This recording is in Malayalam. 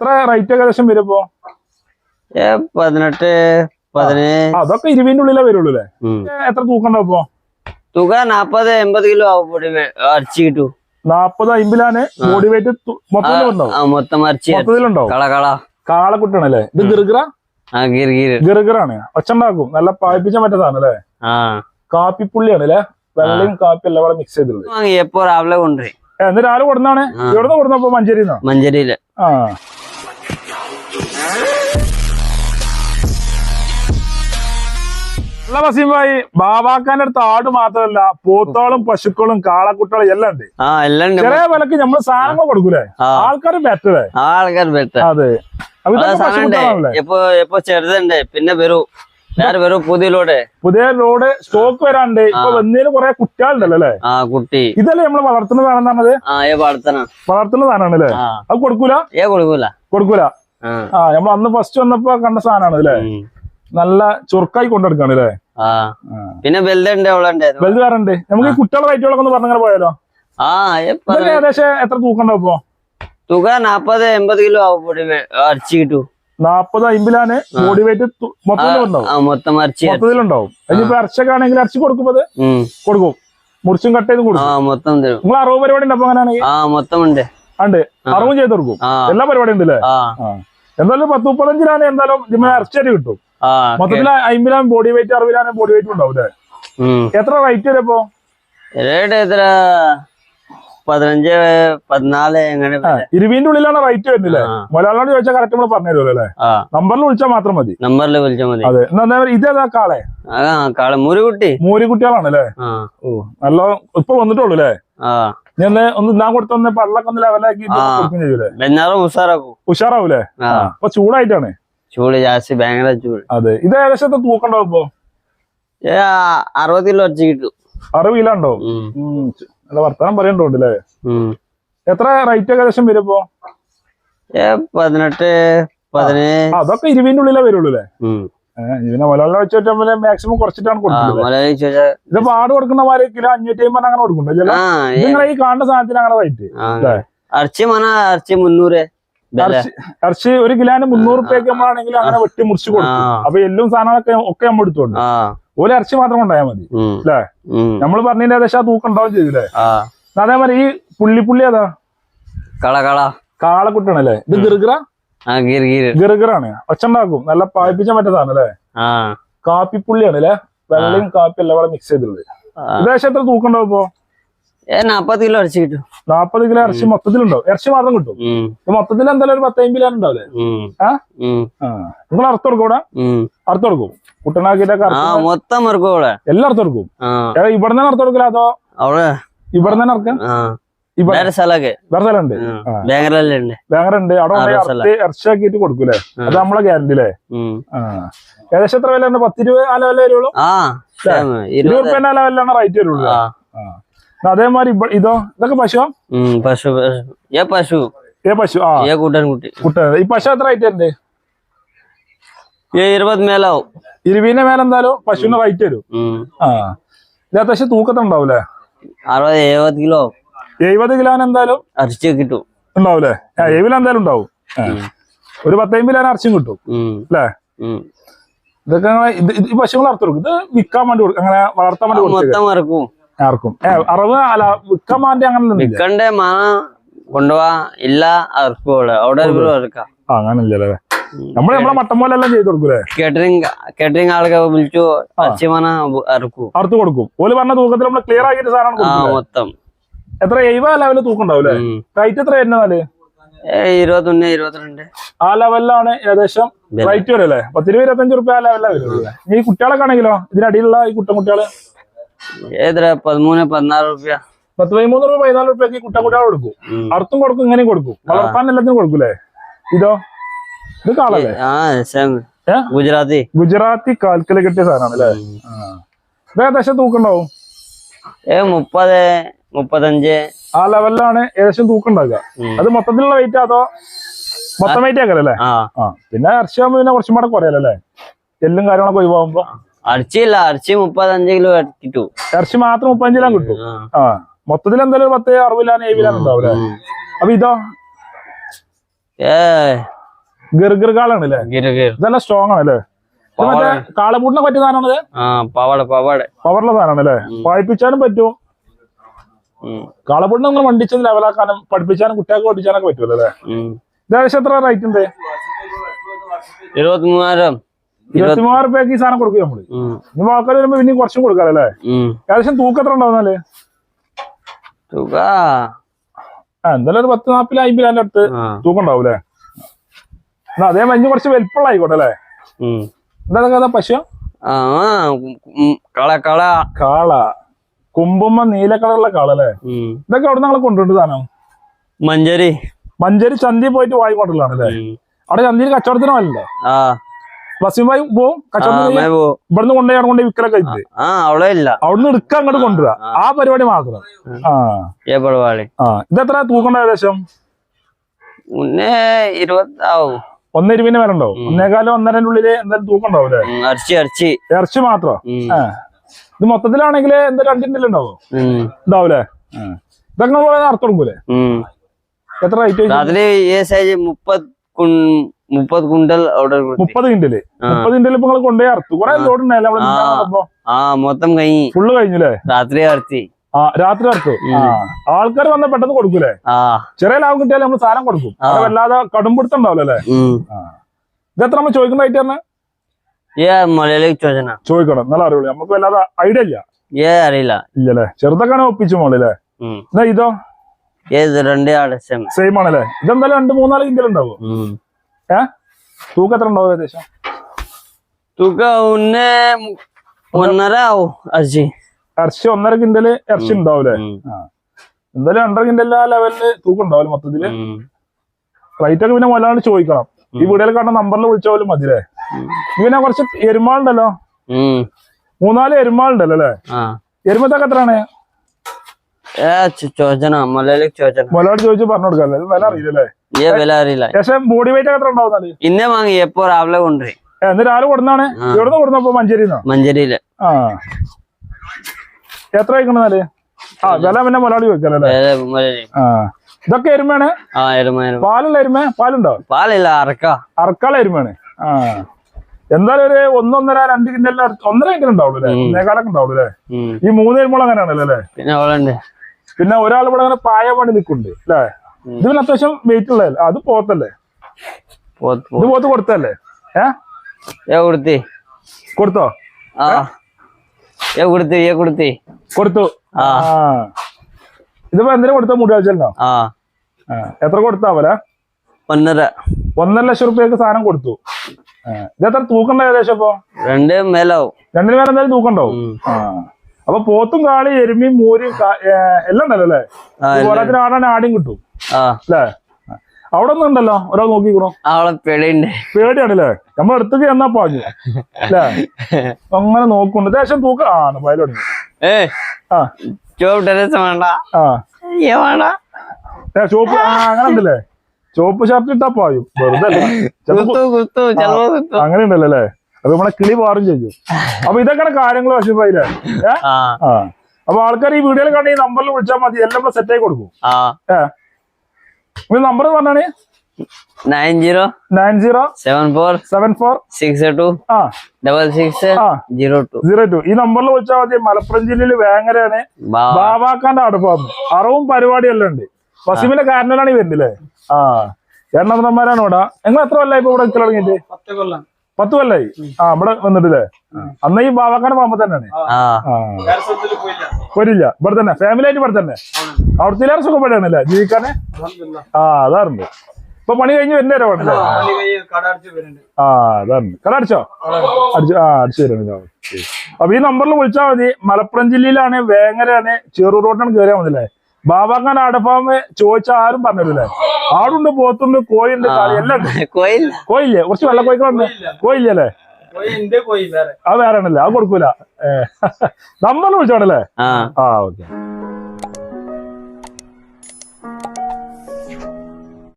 എത്ര റേറ്റ് ഏകദേശം വരും ഇപ്പോ? 18, 17. അതൊക്കെ 20-ന്റെ ഉള്ളിലേ വരുള്ളൂ അല്ലേ? എത്ര തൂക്കണ്ടാവും ഇപ്പൊ? തൂക്ക 40, 80 കിലോ ഇറച്ചി കിട്ടും. 40, 50 ബോഡി വെയിറ്റ് മൊത്തം ഇറച്ചി മൊത്തത്തിലുണ്ടാവും. കാളക്കുട്ടാണല്ലേ ഇത്? ഗിർഗിറാണ്. ഒച്ചുണ്ടാക്കും. നല്ല പായിപ്പിച്ചാൻ പറ്റുന്നതാണ് അല്ലേ? കാപ്പിപ്പുള്ളിയാണ് അല്ലേ? വെള്ളയും കാപ്പി എല്ലാം കൂടെ മിക്സ് ചെയ്തിട്ടുള്ളത്. എപ്പോ രാവിലെ കൊണ്ടുപോയി. എന്ന് രാവിലെ കൊടുന്നാണ്? എവിടെ കൊടുന്നപ്പോ? മഞ്ചേരിയില്. അല്ല വസീം ഭായി, ബാബാക്കാന്റെ അടുത്ത് ആട് മാത്രമല്ല പോത്തോളും പശുക്കളും കാളക്കുട്ടികളും എല്ലാം ഉണ്ട്. ചെറിയ വിലക്ക് നമ്മള് സാധനങ്ങൾ കൊടുക്കൂലേ? ആൾക്കാർ ബെറ്റർ. അതെ, ചെറുതുണ്ട്. പിന്നെ പുതിയ ലോഡ് സ്റ്റോക്ക് വരാണ്ട്. ഇപ്പൊ വന്നതിന് കുറെ കുട്ടികളുണ്ടല്ലോ അല്ലേ? കുട്ടി ഇതല്ലേ നമ്മള് വളർത്തുന്ന സാധനം പറഞ്ഞത്? വളർത്തുന്ന സാധനമാണ് അല്ലേ? അത് കൊടുക്കൂല. നമ്മൾ അന്ന് ഫസ്റ്റ് വന്നപ്പോ കണ്ട സാധനമാണ് അല്ലേ? നല്ല ചുരുക്കായി കൊണ്ടെടുക്കാണ് അല്ലേ? പിന്നെ വലുത് കാറുണ്ട്. നമുക്ക് ഈ കുട്ടികളുടെ റേറ്റുകളൊക്കെ ഒന്ന് പറഞ്ഞങ്ങനെ പോയാലോ? ഏകദേശം എത്ര തൂക്കണ്ടാവും ഇപ്പൊ? തൂക്ക 40, 80 കിലോ ഇറച്ചി കിട്ടും. 40, 50 ബോഡി വെയിറ്റ് മൊത്തത്തിലുണ്ടാവും. ഇനിയിപ്പോ ഇറച്ചിയൊക്കെ ആണെങ്കിൽ ഇറച്ചി കൊടുക്കുമ്പോ കൊടുക്കും, മുറിച്ചും കട്ട് ചെയ്ത് കൊടുക്കും. നിങ്ങൾ 60 പരിപാടി ഉണ്ട് അപ്പൊ? അങ്ങനെയാണെങ്കിൽ ഉണ്ട് 60 ചെയ്ത് കൊടുക്കും. എല്ലാ പരിപാടി ഉണ്ട് അല്ലേ? എന്തായാലും 10, 35 എന്തായാലും ഇറച്ചി കിട്ടും. മൊത്തത്തിൽ 50 ബോഡി വെയിറ്റ്, 60 ബോഡി വെയിറ്റ് ഉണ്ടാവും അല്ലേ? എത്ര റേറ്റ് വരെ ഇപ്പൊ? എത്ര 15, 14 അങ്ങനെ 20-ന്റെ ഉള്ളിലാണ് റേറ്റ് വരുന്നില്ലേ? മലയാളോട് ചോദിച്ചാൽ കറക്റ്റ് നമ്മൾ പറഞ്ഞു തരുമല്ലോ അല്ലേ? നമ്പറിൽ വിളിച്ചാൽ മാത്രം മതി. അതെ. ഇതേതാ കാളെ? മൂരിക്കുട്ടികളാണ് അല്ലേ? ഓ, നല്ല ഇപ്പൊ വന്നിട്ടുള്ളൂ അല്ലേ? ഞാൻ ഒന്ന് കൊടുത്ത പള്ളൊക്കെ ഒന്ന് ലെവലാക്കി കൊടുക്കും ചെയ്യൂലേ? ഉഷാറാവൂലേ? അപ്പൊ ചൂടായിട്ടാണ്. ചൂട് ജാസ്തി, ഭയങ്കര ചൂട്. അതെ. ഇത് ഏകദേശം തൂക്കണ്ടാവും ഇപ്പൊ? 60 കിലോ ഇറച്ചി കിട്ടും. 60 കിലോ ഉണ്ടാവും. നല്ല വർത്തമാനം പറയണ്ടോണ്ടല്ലേ? എത്ര റേറ്റ് ഏകദേശം വരും ഇപ്പൊ? 18, 17. അതൊക്കെ 20-ന്റെ ഉള്ളിലേ വരുള്ളൂ അല്ലേ? ഇതിനെ മലയാളം വെച്ച് മാക്സിമം കുറച്ചിട്ടാണ് കൊടുക്കുന്നത്. ഇതിപ്പോ ആട് കൊടുക്കുന്ന മാതിരി കിലോ 550 അങ്ങനെ കൊടുക്കുന്നുണ്ട്. നിങ്ങൾ ഈ കാണുന്ന സാധനത്തിന് അങ്ങനെ റേറ്റ്? ഇറച്ചി 300. ഇറച്ചി 1 കിലോന് 300 രൂപയ്ക്ക് നമ്മളാണെങ്കിൽ അങ്ങനെ വെട്ടി മുറിച്ച് കൊടുക്കും. അപ്പൊ എല്ലും സാധനങ്ങളൊക്കെ ഒക്കെ നമ്മൾ എടുത്തോണ്ട് ഓരോ ഇറച്ചി മാത്രം കൊണ്ടായാൽ മതി അല്ലേ? നമ്മള് പറഞ്ഞതിന്റെ ഏകദേശം തൂക്കം ഉണ്ടാവും ചെയ്തില്ലേ? അതേമാതിരി ഈ പുള്ളി ഏതാ? കാളക്കുട്ടാണല്ലേ? ഇത് ഗിർഗിറാണ്. ഒച്ചുണ്ടാക്കും. നല്ല പായിപ്പിച്ചാൻ പറ്റുന്നതാണ് അല്ലേ? കാപ്പിപ്പുള്ളിയാണ് അല്ലേ? വെള്ളയും കാപ്പി എല്ലാം കൂടെ മിക്സ് ചെയ്തിട്ടുള്ളത്. ഏകദേശം എത്ര തൂക്കം ഉണ്ടാവും ഇപ്പൊ? 40 കിലോ ഇറച്ചി കിട്ടും. 40 കിലോ ഇറച്ചി മൊത്തത്തിലുണ്ടാവും. ഇറച്ചി മാത്രം കിട്ടും. മൊത്തത്തിൽ എന്തായാലും ഒരു 10, 50 ഉണ്ടാവില്ലേ? നിങ്ങൾ അറുത്ത് കൊടുക്കും ഇവിടെ? അറുത്ത് കൊടുക്കും കുട്ടനാക്കിട്ടൊക്കെ? മൊത്തം എല്ലാം അറുത്ത് കൊടുക്കും. ഇവിടെ തന്നെ അറുത്ത് കൊടുക്കില്ല അതോ ഇവിടെ തന്നെ ഇറക്കാം? വേറെ സ്ഥലമുണ്ട്. വേങ്ങറുണ്ട്. അവിടെ ഇറച്ചിയാക്കിട്ട് കൊടുക്കൂലേ? അത് നമ്മളെ ഗ്യാരണ്ടി അല്ലേ? ഏകദേശം എത്ര വില? 10 രൂപ ആ ലെവലേ വരുള്ളൂ. 20 രൂപ ആ ലെവലിലാണ് റേറ്റ് വരുള്ളൂ. അതേമാതിരി ഇതോ? ഇതൊക്കെ പശു? ഈ പശു എത്ര റേറ്റ് ഉണ്ട്? 20 മേലാവും. 20-ന്റെ മേലെ എന്തായാലും പശുവിന് റേറ്റ് വരും. ഇത് അത്യാവശ്യം തൂക്കത്തുണ്ടാവൂലേ? 60, 70 കിലോ. 70 കിലോന് എന്തായാലും ഇറച്ചി കിട്ടും ഉണ്ടാവൂലേ? 70 എന്തായാലും ഉണ്ടാവും. ഒരു 10, 50 കിലോന് ഇറച്ചിയും കിട്ടും അല്ലേ? ഇതൊക്കെ ഈ പശുക്കൾ അറുത്ത് കൊടുക്കും. ഇത് വിൽക്കാൻ വേണ്ടി കൊടുക്കും, അങ്ങനെ വളർത്താൻ വേണ്ടി കൊടുക്കും. ആർക്കും അറവ് അല്ല വിൽക്കാൻ വേണ്ടി അങ്ങനെ കൊണ്ടുപോവാ ഇല്ല. അങ്ങനല്ലേ? നമ്മള് നമ്മളെ മട്ടൻ പോലെ എല്ലാം ചെയ്ത് കൊടുക്കൂലേ? കേറ്ററിംഗ് ആളുകൾ വിളിച്ചു അറുത്ത് കൊടുക്കും. ഓല് പറഞ്ഞ തൂക്കത്തിൽ നമ്മള് ക്ലിയർ ആക്കിയിട്ട് സാധനം മൊത്തം. എത്ര 70 ലെവല് തൂക്കം ഉണ്ടാവൂലേ? റേറ്റ് എത്ര വരുന്നാല്? 21, 22 ആ ലെവലിലാണ് ഏകദേശം റേറ്റ് വരും അല്ലേ? 10, 20, 25 രൂപ ആ ലെവലിലാണ് വരുന്നത്. ഈ കുട്ടികളൊക്കെ ആണെങ്കിലോ? ഇതിനടിയിലുള്ള ഈ കുട്ടികള് 13, 14 രൂപ. 10, 13 രൂപ, 14 രൂപയ്ക്ക് കുട്ടികളെ കൊടുക്കും. അർത്ഥം കൊടുക്കും, ഇങ്ങനെയും കൊടുക്കും. വളർത്താൻ എല്ലാത്തിനും കൊടുക്കൂലേ? ഇതോ? ഇത് കാളല്ലേ? ഗുജറാത്തി കാൽക്കല് കിട്ടിയ സാധനമാണ് അല്ലേ? ഇത് ഏകദേശം തൂക്കുണ്ടാവും 30, 35 ആ ലെവലിലാണ് ഏകദേശം തൂക്കം ഉണ്ടാക്കുക. അത് മൊത്തത്തിലുള്ള വെയിറ്റ് അതോ മൊത്തം വെയിറ്റ് ആക്കല്ലേ? പിന്നെ ഇറച്ചിയാകുമ്പോ പിന്നെ കുറച്ചും കൂടെ കുറയല്ലേ? എല്ലും കാര്യങ്ങളൊക്കെ ഒഴിവാകുമ്പോ. ഇറച്ചിയില്ല, ഇറച്ചി 35 കിലോ കിട്ടും. ഇറച്ചി മാത്രം 35 കിലോ കിട്ടും. മൊത്തത്തിൽ എന്തായാലും 10, 60 70 ഉണ്ടാവൂലേ? അപ്പൊ ഇതോ? ഗിർഗിർ കാളാണ് അല്ലേ? ഇതെല്ലാം സ്ട്രോങ് ആണ് അല്ലേ? കാളപൂട്ടിനെ പറ്റിയ സാധനമാണത്. പവറുള്ള സാധനമാണ് അല്ലേ? വായിപ്പിച്ചാനും പറ്റും. കാളപൂട്ടിനെ നമ്മൾ വണ്ടിച്ചത് ലെവലാക്കാനും പഠിപ്പിച്ചാനും കുട്ടികൾക്ക് പഠിപ്പിച്ചാനൊക്കെ പറ്റുമല്ലോ അല്ലേ? ഏകദേശം എത്ര റേറ്റ് ഉണ്ട്? 23,000 രൂപയ്ക്ക് ഈ സാധനം കൊടുക്കും നമ്മള്. ഇനി ആൾക്കാർ വരുമ്പോ പിന്നെ കുറച്ചും കൊടുക്കാല്ലേ? ഏകദേശം തൂക്കം എത്ര ഉണ്ടാവുന്നാല്? എന്തായാലും ഒരു 10-40-50 അടുത്ത് തൂക്കം ഉണ്ടാവൂലേ? അതേ മഞ്ഞ് കുറച്ച് വലിപ്പമുള്ള ആയിക്കോട്ടെ അല്ലേ? എന്താ പശു? കാള കുമ്പുമ്പോ നീല കളറുള്ള കാള അല്ലേ? ഇതൊക്കെ അവിടെ നിങ്ങളെ കൊണ്ടുണ്ട് സാധനം? മഞ്ചേരി ചന്തി പോയിട്ട് വാങ്ങിക്കൊണ്ടുള്ളതാണ് അല്ലേ? അവിടെ ചന്തിയിൽ കച്ചവടത്തിന് പോലല്ലേ? ബസ്സിമായി പോവും കച്ചവടത്തിന്. ഇവിടുന്ന് കൊണ്ടുപോയി വിക്കലൊക്കെ അവിടുന്ന് എടുക്കാൻ അങ്ങോട്ട് കൊണ്ടുവരാ. ആ പരിപാടി മാത്രം. ഇതെത്ര തൂക്കണ്ട ഏകദേശം? 1.20 വരെ ഉണ്ടാവും. 1.25 1.5 ഉള്ളില് എന്തായാലും തൂക്കം ഉണ്ടാവൂലേ? ഇറച്ചി മാത്രം. ഇത് മൊത്തത്തിലാണെങ്കിൽ എന്തായാലും 2 ഉണ്ടാവോ? ഉണ്ടാവൂലേ? ഇതൊക്കെ അർത്ഥം കൊടുക്കൂലേ? എത്ര റേറ്റ്? 30 ക്വിന്റൽ 30 കിൻഡല് ഇപ്പൊ നിങ്ങൾ കൊണ്ടുപോയി അറുത്തു. കുറെ ലോഡ് ഉണ്ടായല്ലോ മൊത്തം കഴിഞ്ഞു. ഫുള്ള് കഴിഞ്ഞല്ലേ? രാത്രി അറുത്തി. രാത്രി അറുത്തു. ആൾക്കാർ വന്നാൽ പെട്ടെന്ന് കൊടുക്കൂലേ? ചെറിയ ലാഭം കിട്ടിയാലും നമ്മള് സാധനം കൊടുക്കും. വല്ലാതെ കടുംപിടുത്തം ഉണ്ടാവില്ല അല്ലേ? ഇതെത്ര നമ്മൾ ചോദിക്കുന്ന റേറ്റ് തന്നെ ചോദിക്കണം. നല്ല അറിയുള്ളൂ. നമുക്ക് വല്ലാതെ ഐഡിയ ഇല്ല. അറിയില്ല ഇല്ലല്ലേ? ചെറുതൊക്കെ ഒപ്പിച്ചു മോളല്ലേ? എന്നാ ഇതോ സെയിം ആണല്ലേ? ഇതെന്തായാലും 2-3-4 കിൻഡൽ ഉണ്ടാവും. തൂക്കം എത്ര ഉണ്ടാവും ഏകദേശം? ഇറച്ചി 1.5 കിൻഡല് ഇറച്ചി ഉണ്ടാവൂലേ? എന്തായാലും 2.5 കിൻഡൽ ആ ലെവലില് തൂക്കം ഉണ്ടാവില്ല മൊത്തത്തില്. റേറ്റ് ഒക്കെ പിന്നെ വല്ലാണ്ട് ചോദിക്കണം. ഈ വീടുകളിൽ കാണുന്ന നമ്പറിൽ വിളിച്ചാൽ പോലും മതിലേ? പിന്നെ കുറച്ച് എരുമാളുണ്ടല്ലോ, 3-4 എരുമാളുണ്ടല്ലോ അല്ലേ? എരുമത്തൊക്കെ എത്രയാണ്? മലയാളം ചോദിച്ചു പറഞ്ഞു കൊടുക്കാല്ലേ? വില അറിയില്ലല്ലേ? പക്ഷെ ബോഡി വെയിറ്റ് ഒക്കെ എത്ര ഉണ്ടാവുന്നത്? ഇന്നെ വാങ്ങി എപ്പോ രാവിലെ കൊണ്ടുപോയി. എന്ന് രാവിലെ കൊടുന്നാണ്? എവിടെ കൊടുന്നപ്പോ? മഞ്ചേരിയില്. എത്ര കഴിക്കണെന്നാല്? വില പിന്നെ മലയാളി വെക്കല്ലേ? ഇതൊക്കെ എരുമയാണ്? പാലുള്ള എരുമ? പാലുണ്ടോ? പാലില്ല, അറക്കാള എരുമയാണ്. എന്തായാലും ഒരു 1-1.5-2 കിൻഡലിന് 1.5 കിൻഡൽ ഉണ്ടാവുള്ളൂ അല്ലേ? 1.25 ഉണ്ടാവുള്ളൂ അല്ലേ? ഈ 3 എരുമകൾ അങ്ങനെയാണല്ലോ അല്ലേ? പിന്നെ ഒരാൾ ഇവിടെ അങ്ങനെ പായ പണി നിൽക്കുന്നുണ്ട് അല്ലേ? ഇത് പിന്നെ അത്യാവശ്യം വെയിറ്റ് ഉള്ളതല്ലേ? അത് പോത്തല്ലേ? ഇത് പോത്ത് കൊടുത്തല്ലേ? കൊടുത്തോ? കൊടുത്തു. ഇതിപ്പോ എന്തിനാ കൊടുത്ത? മുടി ആവശ്യമല്ലോ. എത്ര കൊടുത്താവല? 1.5 ലക്ഷം റുപ്യക്ക് സാധനം കൊടുത്തു. ഇതെത്ര തൂക്കണ്ട ഏകദേശം? ഇപ്പൊ 2 മേലെ എന്തായാലും തൂക്കണ്ടാവും. അപ്പൊ പോത്തും കാളി എരുമയും മൂരും എല്ലാം ഉണ്ടല്ലോ അല്ലേ? പോരാത്തിന് ആടാണ് ആടിയും കിട്ടും അല്ലേ? അവിടെ ഒന്നും ഉണ്ടല്ലോ ഒരാൾ നോക്കിക്കണോ? പേടിയാണല്ലേ? നമ്മൾ അടുത്തേക്ക് എന്നാ പാഞ്ഞു അല്ലേ? അങ്ങനെ നോക്കുന്നുണ്ട്. ദേശം തൂക്കം ആണ് പയലോടി. ചോപ്പ് അങ്ങനെ ഉണ്ടല്ലേ? ചോപ്പ് ഷർട്ട് ഇട്ടാ പായും വെറുതെ. അങ്ങനെ ഉണ്ടല്ലോ അല്ലേ? അത് നമ്മളെ കിളി പാറും ചെയ്യും. അപ്പൊ ഇതൊക്കെയാണ് കാര്യങ്ങൾ വശിപ്പായില്ലേ? അപ്പൊ ആൾക്കാർ ഈ വീഡിയോയിൽ കണ്ട ഈ നമ്പറിൽ വിളിച്ചാൽ മതി, എല്ലാം സെറ്റ് ആയി കൊടുക്കും. നമ്പർ പറഞ്ഞാണ് 9074746602. ഈ നമ്പറിൽ വിളിച്ചാൽ മതി. മലപ്പുറം ജില്ലയിൽ വേങ്ങരയാണ്. ബാബാക്കാന്റെ അടുപ്പാന്ന് അറവും പരിപാടിയെല്ലാം ഉണ്ട്. വസീമിന്റെ കാരണമാണ് ഈ വരുന്നില്ലേ? എണ്ണമാരാണ് ഇവിടെ. നിങ്ങൾ എത്ര കൊല്ലായി ഇപ്പൊ ഇവിടെ തുടങ്ങിയിട്ട്? 10 കൊല്ലായി. ഇവിടെ വന്നിട്ടില്ലേ? അന്ന് ഈ ബാബാക്കാന്റെ പാമ്പ തന്നെയാണ്. പോരില്ല, ഇവിടെ തന്നെ ഫാമിലി ആയിട്ട് ഇവിടെ തന്നെ. അവിടുത്തെ സുഖപ്പെടാണല്ലേ ജീവിക്കാനെ? അതാറുണ്ട്. ഇപ്പൊ പണി കഴിഞ്ഞ് വരുന്നേരോ വേണല്ലേ? അതാറുണ്ട്. കട അടിച്ചോ? അടിച്ചു വരുന്നുണ്ടോ? അപ്പൊ ഈ നമ്പറിൽ വിളിച്ചാൽ മതി. മലപ്പുറം ജില്ലയിലാണ്, വേങ്ങരയാണ്, ചെറൂർ റോഡിനാണ് കയറിയാൽ മതില്ലേ? ബാബാക്കാൻ ആടഫാമ് ചോദിച്ചാൽ ആരും പറഞ്ഞില്ലേ? ആടുണ്ട്, പോത്തുണ്ട്, കോഴിണ്ട്, കളി എല്ലാം ഉണ്ട്. കോയില്ലേ? കുറച്ച് വെള്ള കോഴികളുണ്ട്. കോയില്ലേ? അത് വേറെ ആണല്ലേ? അത് കൊടുക്കൂല. നമ്പറിൽ വിളിച്ചോണല്ലേ? ഓക്കെ.